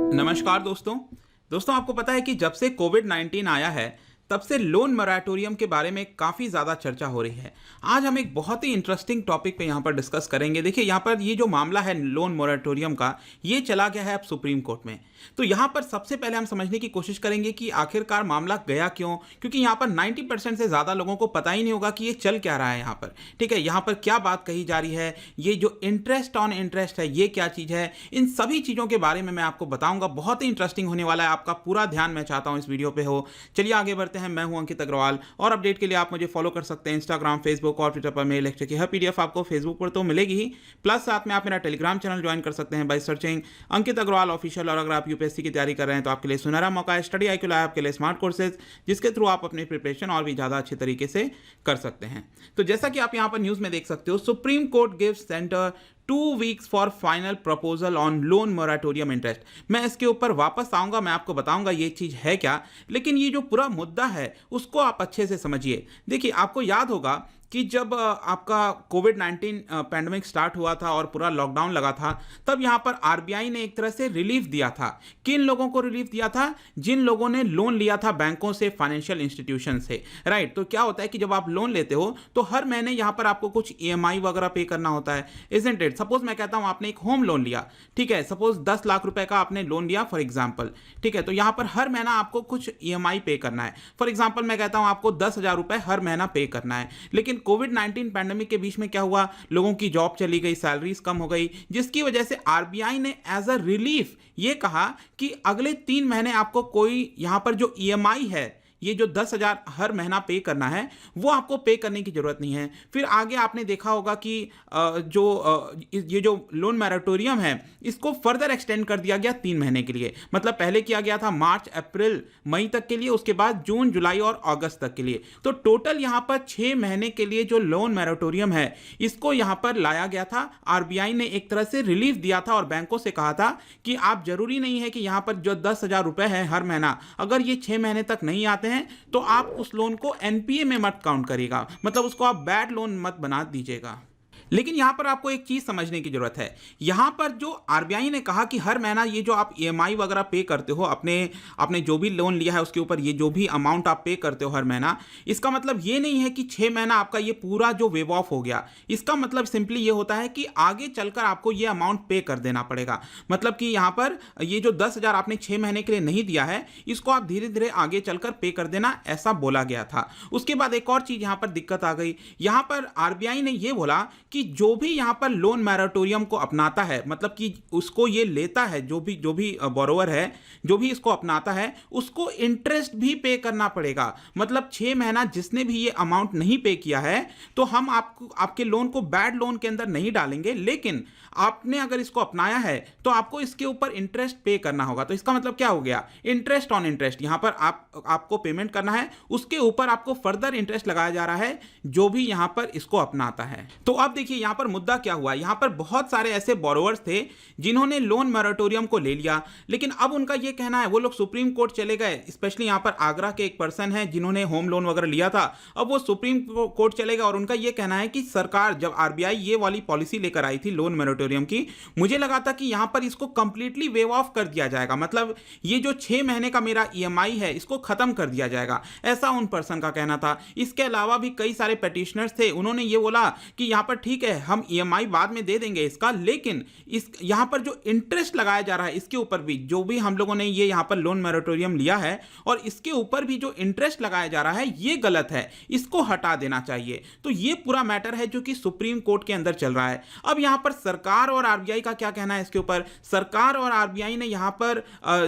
नमस्कार दोस्तों आपको पता है कि जब से कोविड-19 आया है तब से लोन मोरेटोरियम के बारे में काफ़ी ज़्यादा चर्चा हो रही है। आज हम एक बहुत ही इंटरेस्टिंग टॉपिक पे यहाँ पर डिस्कस करेंगे। देखिए यहाँ पर ये जो मामला है लोन मोरेटोरियम का, ये चला गया है अब सुप्रीम कोर्ट में। तो यहाँ पर सबसे पहले हम समझने की कोशिश करेंगे कि आखिरकार मामला गया क्यों, क्योंकि यहाँ पर 90% से ज़्यादा लोगों को पता ही नहीं होगा कि ये चल क्या रहा है यहाँ पर। ठीक है, यहाँ पर क्या बात कही जा रही है, ये जो इंटरेस्ट ऑन इंटरेस्ट है ये क्या चीज़ है, इन सभी चीज़ों के बारे में मैं आपको बताऊंगा। बहुत ही इंटरेस्टिंग होने वाला है, आपका पूरा ध्यान मैं चाहता हूँ इस वीडियो पे हो। चलिए आगे बढ़ते हैं। मैं हूं अंकित अग्रवाल और अपडेट के लिए आप मुझे फॉलो कर सकते हैं इंस्टाग्राम, फेसबुक और ट्विटर पर। मेरे लेक्चर की हर पीडीएफ आपको फेसबुक पर तो मिलेगी ही, प्लस साथ में आप मेरा टेलीग्राम चैनल ज्वाइन कर सकते हैं by searching Ankit Agrawal official. और अगर आप यूपीएससी की तैयारी कर रहे हैं तो आपके लिए सुनहरा मौका है। स्टडी IQ लाइव आपके लिए स्मार्ट कोर्सेज, जिसके थ्रू आप अपनी प्रिपरेशन और भी ज़्यादा अच्छे तरीके से कर सकते हैं। तो जैसा कि आप यहाँ पर न्यूज़ में देख सकते हो, supreme court gives centre 2 weeks for final proposal on loan moratorium interest. मैं इसके ऊपर वापस आऊंगा, मैं आपको बताऊंगा ये चीज़ है क्या, लेकिन ये जो पूरा मुद्दा है उसको आप अच्छे से समझिए। देखिए आपको याद होगा कि जब आपका कोविड-19 पैंडमिक स्टार्ट हुआ था और पूरा लॉकडाउन लगा था, तब यहाँ पर RBI ने एक तरह से रिलीफ दिया था। किन लोगों को रिलीफ दिया था? जिन लोगों ने लोन लिया था बैंकों से, फाइनेंशियल इंस्टीट्यूशन से, राइट। तो क्या होता है कि जब आप लोन लेते हो तो हर महीने यहाँ पर आपको कुछ EMI वगैरह पे करना होता है, इजंट इट। सपोज मैं कहता हूँ आपने एक होम लोन लिया, ठीक है, सपोज 10 लाख रुपए का आपने लोन लिया फॉर एग्जाम्पल, ठीक है। तो यहाँ पर हर महीना आपको कुछ EMI पे करना है। फॉर एग्जाम्पल मैं कहता हूँ आपको 10,000 रुपए हर महीना पे करना है। लेकिन कोविड-19 पैंडेमिक के बीच में क्या हुआ, लोगों की जॉब चली गई, सैलरीज कम हो गई, जिसकी वजह से RBI ने एज अ रिलीफ ये कहा कि अगले 3 महीने आपको कोई यहाँ पर जो EMI है, ये जो 10,000 हर महीना पे करना है, वो आपको पे करने की जरूरत नहीं है। फिर आगे आपने देखा होगा कि ये जो लोन मोरेटोरियम है इसको फर्दर एक्सटेंड कर दिया गया 3 महीने के लिए। मतलब पहले किया गया था मार्च, अप्रैल, मई तक के लिए, उसके बाद जून, जुलाई और अगस्त तक के लिए। तो टोटल यहाँ पर 6 महीने के लिए जो लोन मोरेटोरियम है इसको यहाँ पर लाया गया था। RBI ने एक तरह से रिलीफ दिया था और बैंकों से कहा था कि आप जरूरी नहीं है कि यहाँ पर जो 10,000 रुपए है हर महीना, अगर ये 6 महीने तक नहीं आते हैं तो आप उस लोन को NPA में मत काउंट करिएगा, मतलब उसको आप बैड लोन मत बना दीजिएगा। लेकिन यहां पर आपको एक चीज समझने की जरूरत है। यहां पर जो RBI ने कहा कि हर महीना ये जो आप EMI वगैरह पे करते हो, अपने जो भी लोन लिया है उसके ऊपर ये जो भी अमाउंट आप पे करते हो हर महीना, इसका मतलब ये नहीं है कि 6 महीना आपका ये पूरा जो वेव ऑफ हो गया। इसका मतलब सिंपली ये होता है कि आगे चलकर आपको ये अमाउंट पे कर देना पड़ेगा। मतलब कि यहां पर ये जो 10,000 आपने 6 महीने के लिए नहीं दिया है, इसको आप धीरे धीरे आगे चलकर पे कर देना, ऐसा बोला गया था। उसके बाद एक और चीज यहां पर दिक्कत आ गई। यहां पर RBI ने यह बोला कि जो भी यहां पर लोन मोरेटोरियम को अपनाता है, मतलब कि उसको ये लेता है, जो भी बोरोवर है, जो भी इसको अपनाता है, उसको इंटरेस्ट भी पे करना पड़ेगा। मतलब 6 महीना जिसने भी ये अमाउंट नहीं पे किया है तो हम आपके लोन को बैड लोन के अंदर नहीं डालेंगे, लेकिन आपने अगर इसको अपनाया है तो आपको इसके ऊपर इंटरेस्ट पे करना होगा। तो इसका मतलब क्या हो गया, इंटरेस्ट ऑन इंटरेस्ट। यहां पर आपको पेमेंट करना है, उसके ऊपर आपको फर्दर इंटरेस्ट लगाया जा रहा है जो भी यहां पर इसको अपनाता है। तो अब देखिए यहां पर मुद्दा क्या हुआ। यहां पर बहुत सारे ऐसे बोरोवर्स थे जिन्होंने लोन मोरेटोरियम को ले लिया, लेकिन अब उनका यह कहना है, वो लोग सुप्रीम कोर्ट चले गए। स्पेशली यहां पर आगरा के एक पर्सन है जिन्होंने होम लोन वगैरह लिया था, अब वो सुप्रीम कोर्ट चले गए और उनका यह कहना है कि सरकार, जब RBI ये वाली पॉलिसी लेकर आई थी लोन मोरेटोरियम की, मुझे लगा था कि यहां पर इसको कंप्लीटली वेव ऑफ कर दिया जाएगा, मतलब ये जो 6 महीने का मेरा EMI है इसको खत्म कर दिया जाएगा, ऐसा उन पर्सन का कहना था। इसके अलावा भी कई सारे पेटिशनर्स थे, उन्होंने ये बोला कि यहां पर ठीक है हम EMI बाद में दे देंगे इसका, लेकिन यहां पर जो इंटरेस्ट लगाया जा रहा है इसके ऊपर भी, जो भी हम लोगों ने ये यहां पर लोन मोरेटोरियम लिया है और इसके ऊपर भी जो इंटरेस्ट लगाया जा रहा है ये गलत है, इसको हटा देना चाहिए। तो ये पूरा मैटर है जो कि सुप्रीम कोर्ट के अंदर चल रहा है। अब यहां पर सरकार और RBI का क्या कहना है इसके ऊपर। सरकार और RBI ने यहां पर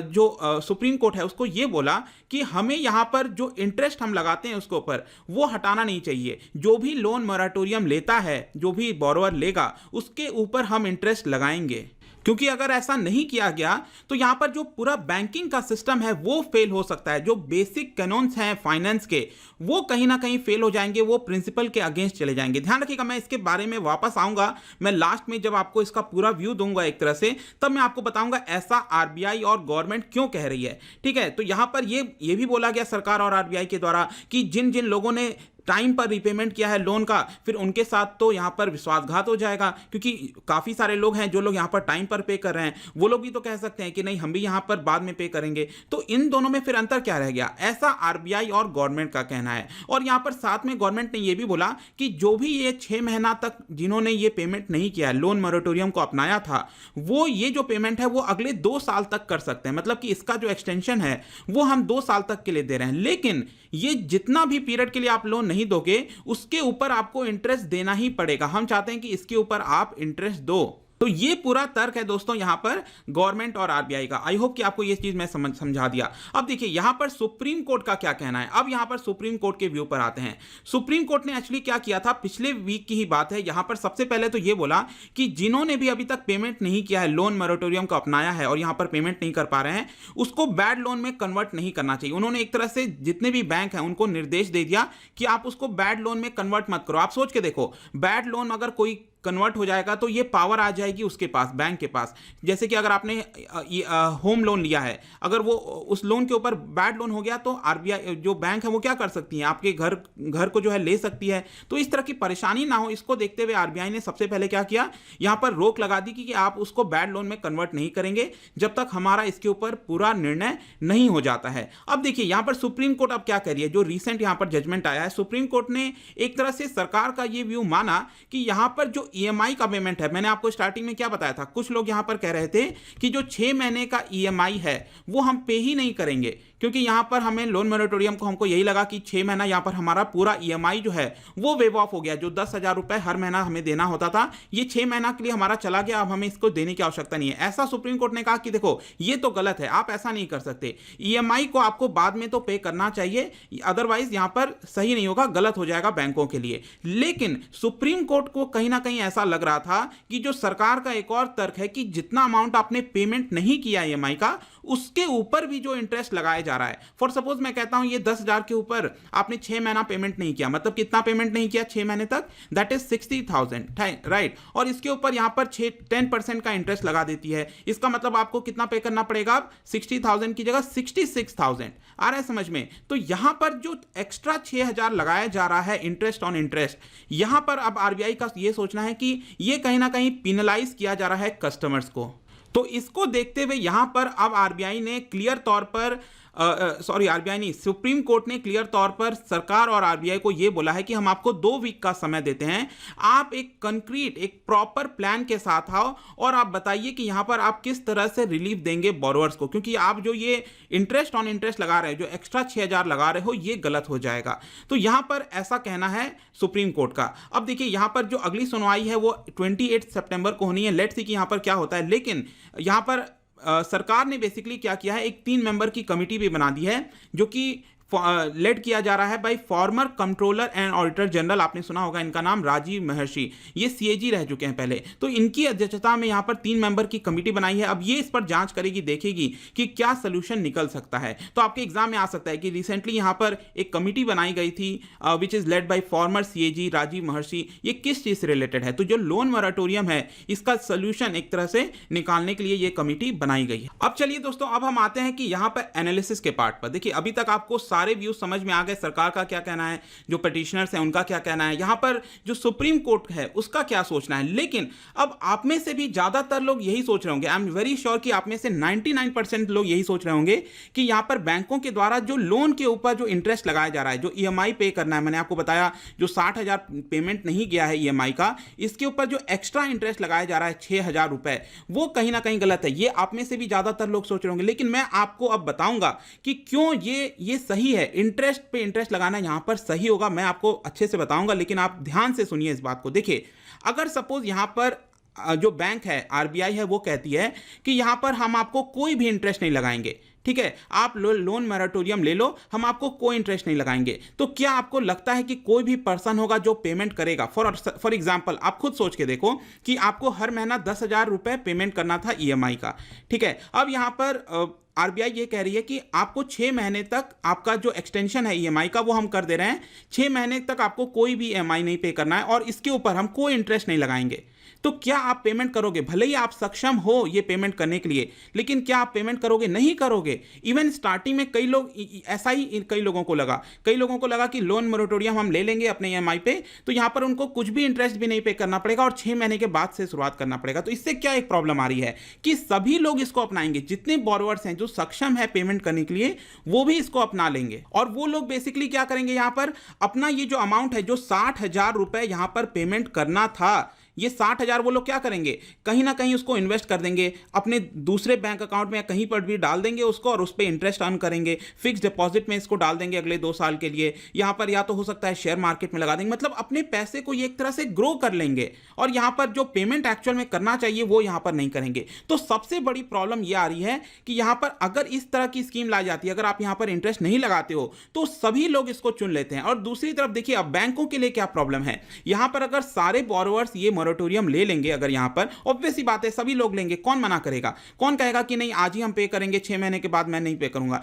जो सुप्रीम कोर्ट है उसको ये बोला कि हमें यहां पर जो इंटरेस्ट हम लगाते हैं उसके ऊपर वो हटाना नहीं चाहिए। जो भी लोन मोरेटोरियम लेता है, जो भी बोरोवर लेगा, उसके ऊपर हम इंटरेस्ट लगाएंगे। क्योंकि अगर ऐसा नहीं किया गया तो यहां पर जो पूरा बैंकिंग का सिस्टम है वो फेल हो सकता है। जो बेसिक कैनोन्स हैं फाइनेंस के वो कहीं ना कहीं फेल हो जाएंगे, वो प्रिंसिपल के अगेंस्ट चले जाएंगे। ध्यान रखिएगा, मैं इसके बारे में वापस आऊंगा, मैं लास्ट में जब आपको इसका पूरा व्यू दूंगा एक तरह से, तब मैं आपको बताऊंगा ऐसा RBI और गवर्नमेंट क्यों कह रही है। ठीक है, तो यहां पर ये भी बोला गया सरकार और RBI के द्वारा कि जिन जिन लोगों ने टाइम पर रिपेमेंट किया है लोन का, फिर उनके साथ तो यहाँ पर विश्वासघात हो जाएगा, क्योंकि काफ़ी सारे लोग हैं जो लोग यहाँ पर टाइम पर पे कर रहे हैं, वो लोग भी तो कह सकते हैं कि नहीं हम भी यहाँ पर बाद में पे करेंगे। तो इन दोनों में फिर अंतर क्या रह गया, ऐसा आरबीआई और गवर्नमेंट का कहना है। और यहाँ पर साथ में गवर्नमेंट ने ये भी बोला कि जो भी ये 6 महीना तक जिन्होंने ये पेमेंट नहीं किया, लोन मोरेटोरियम को अपनाया था, वो ये जो पेमेंट है वो अगले 2 साल तक कर सकते हैं। मतलब कि इसका जो एक्सटेंशन है वो हम 2 साल तक के लिए दे रहे हैं, लेकिन ये जितना भी पीरियड के लिए आप लोन नहीं दोगे उसके ऊपर आपको इंटरेस्ट देना ही पड़ेगा। हम चाहते हैं कि इसके ऊपर आप इंटरेस्ट दो। तो ये पूरा तर्क है दोस्तों यहां पर गवर्नमेंट और आरबीआई का। आई होप कि आपको ये चीज मैं समझा दिया। अब देखिए यहां पर सुप्रीम कोर्ट का क्या कहना है। अब यहां पर सुप्रीम कोर्ट के व्यू पर आते हैं। सुप्रीम कोर्ट ने एक्चुअली क्या किया था, पिछले वीक की ही बात है, यहां पर सबसे पहले तो ये बोला कि जिन्होंने भी अभी तक पेमेंट नहीं किया है, लोन मोरेटोरियम को अपनाया है और यहां पर पेमेंट नहीं कर पा रहे हैं, उसको बैड लोन में कन्वर्ट नहीं करना चाहिए। उन्होंने एक तरह से जितने भी बैंक हैं उनको निर्देश दे दिया कि आप उसको बैड लोन में कन्वर्ट मत करो। आप सोच के देखो, बैड लोन अगर कोई कन्वर्ट हो जाएगा तो ये पावर आ जाएगी उसके पास, बैंक के पास। जैसे कि अगर आपने होम लोन लिया है, अगर वो उस लोन के ऊपर बैड लोन हो गया तो आरबीआई जो बैंक है वो क्या कर सकती है, आपके घर को जो है ले सकती है। तो इस तरह की परेशानी ना हो, इसको देखते हुए आरबीआई ने सबसे पहले क्या किया, यहां पर रोक लगा दी कि आप उसको बैड लोन में कन्वर्ट नहीं करेंगे जब तक हमारा इसके ऊपर पूरा निर्णय नहीं हो जाता है। अब देखिए यहां पर सुप्रीम कोर्ट अब क्या कह रही है, जो रिसेंट यहां पर जजमेंट आया है, सुप्रीम कोर्ट ने एक तरह से सरकार का ये व्यू माना कि यहां पर जो ईएमआई का पेमेंट है, मैंने आपको स्टार्टिंग में क्या बताया था, कुछ लोग यहां पर कह रहे थे कि जो 6 महीने का ईएमआई है वो हम पे ही नहीं करेंगे, क्योंकि यहां पर हमें लोन मोरेटोरियम को हमको यही लगा कि 6 महीना यहां पर हमारा पूरा ईएमआई जो है वो वेव ऑफ हो गया। जो 10,000 रुपए हर महीना हमें देना होता था, ये 6 महीना के लिए हमारा चला गया, अब हमें इसको देने की आवश्यकता नहीं है। ऐसा सुप्रीम कोर्ट ने कहा कि देखो ये तो गलत है, आप ऐसा नहीं कर सकते, ईएमआई को आपको बाद में तो पे करना चाहिए, अदरवाइज यहां पर सही नहीं होगा, गलत हो जाएगा बैंकों के लिए। लेकिन सुप्रीम कोर्ट को कहीं ना कहीं ऐसा लग रहा था कि जो सरकार का एक और तर्क है कि जितना अमाउंट आपने पेमेंट नहीं किया ईएमआई का, उसके ऊपर भी जो इंटरेस्ट लगाया जा रहा है। फॉर सपोज मैं कहता हूं ये 10,000 के ऊपर आपने 6 महीना पेमेंट नहीं किया, मतलब कितना पेमेंट नहीं किया 6 महीने तक, दैट इज 60,000, राइट। और इसके ऊपर यहां पर 10% का इंटरेस्ट लगा देती है। इसका मतलब आपको कितना पे करना पड़ेगा, अब 60,000 की जगह 66,000 आ रहा है समझ में। तो यहां पर जो एक्स्ट्रा 6,000 लगाया जा रहा है इंटरेस्ट ऑन इंटरेस्ट, यहां पर अब आरबीआई का यह सोचना है कि यह कहीं ना कहीं पिनलाइज किया जा रहा है कस्टमर्स को। तो इसको देखते हुए यहां पर अब आरबीआई ने क्लियर तौर पर आरबीआई नहीं, सुप्रीम कोर्ट ने क्लियर तौर पर सरकार और आरबीआई को यह बोला है कि हम आपको 2 वीक का समय देते हैं, आप एक कंक्रीट एक प्रॉपर प्लान के साथ आओ और आप बताइए कि यहां पर आप किस तरह से रिलीफ देंगे बोरोवर्स को, क्योंकि आप जो ये इंटरेस्ट ऑन इंटरेस्ट लगा रहे हो, जो एक्स्ट्रा 6,000 लगा रहे हो, ये गलत हो जाएगा। तो यहां पर ऐसा कहना है सुप्रीम कोर्ट का। अब देखिए यहां पर जो अगली सुनवाई है वो 28 सितंबर को होनी है, लेट्स सी कि यहां पर क्या होता है। लेकिन यहां पर सरकार ने बेसिकली क्या किया है, एक 3 मेंबर की कमिटी भी बना दी है जो कि लेड किया जा रहा है bye farmer controller and auditor general. आपने सुना होगा इनका नाम, राजीव महर्षि, ये सीएजी रह चुके हैं पहले। तो इनकी अध्यक्षता में यहां पर 3 मेंबर की कमिटी बनाई है। अब ये इस पर जांच करेगी, देखेगी कि क्या सोल्यूशन निकल सकता है। तो आपके एग्जाम में आ सकता है कि रिसेंटली यहां पर एक कमिटी बनाई गई थी which is led by former CAG Rajiv Mehrishi. ये किस चीज से रिलेटेड है, तो जो लोन मोरेटोरियम है इसका सोल्यूशन एक तरह से निकालने के लिए ये कमिटी बनाई गई है। अब चलिए दोस्तों, अब हम आते हैं कि यहां पर एनालिसिस के पार्ट पर। देखिए अभी तक आपको सारे व्यू समझ में आ गए, सरकार का क्या कहना है, जो पिटिशनर्स हैं उनका क्या कहना है, यहां पर जो सुप्रीम कोर्ट है उसका क्या सोचना है। लेकिन अब आप में से भी ज्यादातर लोग यही सोच रहे होंगे, आई एम वेरी श्योर कि आप में से 99% लोग यही सोच रहे होंगे कि यहां पर बैंकों के द्वारा जो लोन के ऊपर जो इंटरेस्ट लगाया जा रहा है, जो ईएमआई पे करना है, मैंने आपको बताया जो 60,000 पेमेंट नहीं गया है ईएमआई का, इसके ऊपर जो एक्स्ट्रा इंटरेस्ट लगाया जा रहा है 6,000 रुपए, वो कहीं ना कहीं गलत है। ये आप में से भी ज्यादातर लोग सोच रहे होंगे। लेकिन मैं आपको अब बताऊंगा कि क्यों ये सही है, इंटरेस्ट पे इंटरेस्ट लगाना यहां पर सही होगा। मैं आपको अच्छे से बताऊंगा, लेकिन आप ध्यान से सुनिए इस बात को। देखिए अगर सपोज यहां पर जो बैंक है आरबीआई है वो कहती है कि यहां पर हम आपको कोई भी इंटरेस्ट नहीं लगाएंगे, ठीक है, आप लोन मोरेटोरियम ले लो, हम आपको कोई इंटरेस्ट नहीं लगाएंगे, तो क्या आपको लगता है कि कोई भी पर्सन होगा जो पेमेंट करेगा? फॉर एग्जांपल आप खुद सोच के देखो कि आपको हर महीना 10,000 रुपए पेमेंट करना था ईएमआई का, ठीक है। अब यहां पर आरबीआई ये कह रही है कि आपको 6 महीने तक आपका जो एक्सटेंशन है ईएमआई का वो हम कर दे रहे हैं। 6 महीने तक आपको कोई भी ईएमआई नहीं पे करना है और इसके ऊपर हम कोई इंटरेस्ट नहीं लगाएंगे। तो क्या आप पेमेंट करोगे? भले ही आप सक्षम हो ये पेमेंट करने के लिए, लेकिन क्या आप पेमेंट करोगे? नहीं करोगे। इवन स्टार्टिंग में कई लोग ऐसा ही कई लोगों को लगा कि लोन मोरेटोरियम हम ले लेंगे अपने ईएमआई पे, तो यहां पर उनको कुछ भी इंटरेस्ट भी नहीं पे करना पड़ेगा और 6 महीने के बाद से शुरुआत करना पड़ेगा। तो इससे क्या एक प्रॉब्लम आ रही है कि सभी लोग इसको अपनाएंगे, जितने बोरोवर्स हैं जो सक्षम है पेमेंट करने के लिए वो भी इसको अपना लेंगे। और वो लोग बेसिकली क्या करेंगे, यहां पर अपना ये जो अमाउंट है, जो 60,000 रुपए यहां पर पेमेंट करना था, ये 60,000 वो लोग क्या करेंगे, कहीं ना कहीं उसको इन्वेस्ट कर देंगे, अपने दूसरे बैंक अकाउंट में या कहीं पर भी डाल देंगे उसको और उस पर इंटरेस्ट अर्न करेंगे। फिक्स डिपॉजिट में इसको डाल देंगे अगले 2 साल के लिए, यहां पर या तो हो सकता है शेयर मार्केट में लगा देंगे। मतलब अपने पैसे को ये एक तरह से ग्रो कर लेंगे और यहां पर जो पेमेंट एक्चुअल में करना चाहिए वो यहां पर नहीं करेंगे। तो सबसे बड़ी प्रॉब्लम यह आ रही है कि यहां पर अगर इस तरह की स्कीम लाई जाती है, अगर आप यहां पर इंटरेस्ट नहीं लगाते हो तो सभी लोग इसको चुन लेते हैं। और दूसरी तरफ देखिए, अब बैंकों के लिए क्या प्रॉब्लम है, यहां पर अगर सारे बोरोवर्स ये मोरेटोरियम ले लेंगे, अगर यहां पर ऑब्वियस सी बात है सभी लोग लेंगे, कौन मना करेगा, कौन कहेगा कि नहीं आज ही हम पे करेंगे, 6 महीने के बाद मैं नहीं पे करूंगा।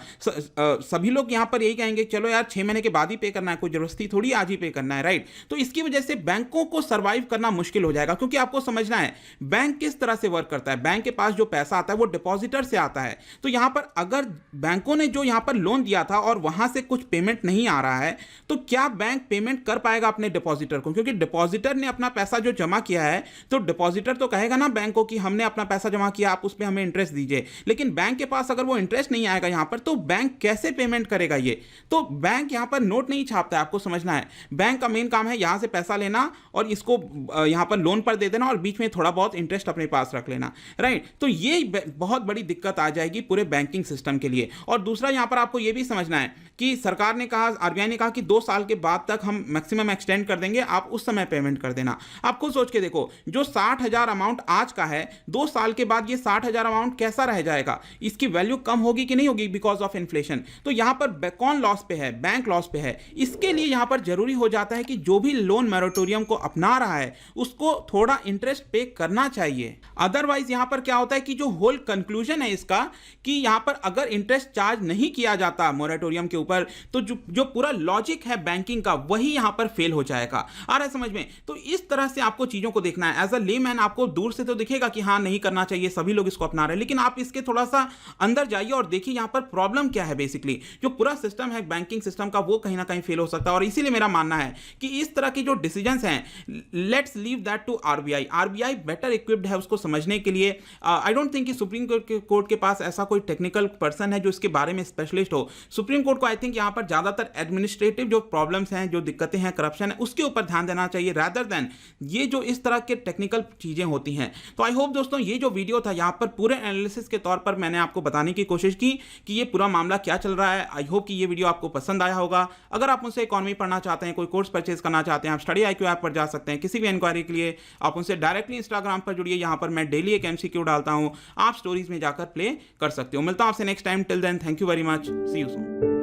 सभी लोग यहां पर यही कहेंगे चलो यार 6 महीने के बाद ही पे करना है, कोई जबरदस्ती थोड़ी आज ही पे करना है, राइट। तो इसकी वजह से बैंकों को सर्वाइव करना मुश्किल हो जाएगा, क्योंकि आपको समझना है बैंक किस तरह से वर्क करता है। बैंक के पास जो पैसा आता है वो डिपॉजिटर से आता है। तो यहां पर अगर बैंकों ने जो यहां पर लोन दिया था और वहां से कुछ पेमेंट नहीं आ रहा है, तो क्या बैंक पेमेंट कर पाएगा अपने डिपॉजिटर को? क्योंकि डिपॉजिटर ने अपना पैसा जो जमा किया है, तो डिपॉजिटर तो कहेगा ना बैंक को कि हमने अपना पैसा जमा किया, आप उस पे हमें इंटरेस्ट दीजिए। लेकिन बैंक के पास अगर वो इंटरेस्ट नहीं आएगा यहां पर, तो बैंक कैसे पेमेंट करेगा? ये तो बैंक यहां पर नोट नहीं छापता है, आपको समझना है। बैंक का मेन काम है यहां से पैसा लेना और इसको यहां पर लोन पर दे देना और बीच में थोड़ा बहुत इंटरेस्ट अपने पास रख लेना, राइट। तो ये बहुत बड़ी दिक्कत आ जाएगी पूरे बैंकिंग सिस्टम के लिए। और दूसरा यहां पर आपको यह भी समझना है कि सरकार ने कहा, आरबीआई ने कहा कि 2 साल के बाद तक हम मैक्सिमम एक्सटेंड कर देंगे, आप उस समय पेमेंट कर देना। आप खुद सोच के देखो, जो 60,000 अमाउंट आज का है, 2 साल के बाद ये 60,000 अमाउंट कैसा रह जाएगा? इसकी वैल्यू कम होगी कि नहीं होगी बिकॉज ऑफ इन्फ्लेशन? तो यहां पर कौन लॉस पे है? बैंक लॉस पे है। इसके लिए यहां पर जरूरी हो जाता है कि जो भी लोन मोरेटोरियम को अपना रहा है उसको थोड़ा इंटरेस्ट पे करना चाहिए। अदरवाइज यहां पर क्या होता है कि जो होल कंक्लूजन है इसका, कि यहां पर अगर इंटरेस्ट चार्ज नहीं किया जाता मोरेटोरियम के ऊपर, तो जो पूरा लॉजिक है बैंकिंग का वही यहां पर फेल हो जाएगा। आ रहा है समझ में? तो इस तरह से आपको चीजों को देखना है। एज अ लेमैन आपको दूर से तो दिखेगा कि हाँ नहीं करना चाहिए, सभी लोग इसको अपना रहे हैं, लेकिन आप इसके थोड़ा सा अंदर जाइए और देखिए यहां पर प्रॉब्लम क्या है। बेसिकली जो पूरा सिस्टम है बैंकिंग सिस्टम का, वो कहीं ना कहीं फेल हो सकता है। और इसीलिए मेरा मानना है कि इस तरह की जो डिसीजंस हैं, let's leave that to RBI. RBI better equipped है उसको समझने के लिए। आई डोंट थिंक कि सुप्रीम कोर्ट के पास ऐसा कोई टेक्निकल पर्सन है जो इसके बारे में स्पेशलिस्ट हो। सुप्रीम कोर्ट को आई थिंक यहां पर ज्यादातर एडमिनिस्ट्रेटिव जो प्रॉब्लम्स हैं, जो दिक्कतें हैं, करप्शन है, उसके ऊपर ध्यान देना चाहिए रादर देन ये जो इस तरह के टेक्निकल चीजें होती हैं। तो आई होप दोस्तों ये जो वीडियो था यहां पर पूरे एनालिसिस के तौर पर मैंने आपको बताने की कोशिश की कि ये पूरा मामला क्या चल रहा है। आई होप कि ये वीडियो आपको पसंद आया होगा। अगर आप मुझसे इकोनॉमी पढ़ना चाहते हैं, कोई कोर्स परचेज करना चाहते हैं, आप स्टडी IQ ऐप पर जा सकते हैं। किसी भी इंक्वायरी के लिए आप उनसे डायरेक्टली इंस्टाग्राम पर जुड़िए, यहां पर मैं डेली एक MCQ डालता हूं, आप स्टोरीज में जाकर प्ले कर सकते हो। मिलता हूं आपसे next time. Till then thank you very much, see you soon.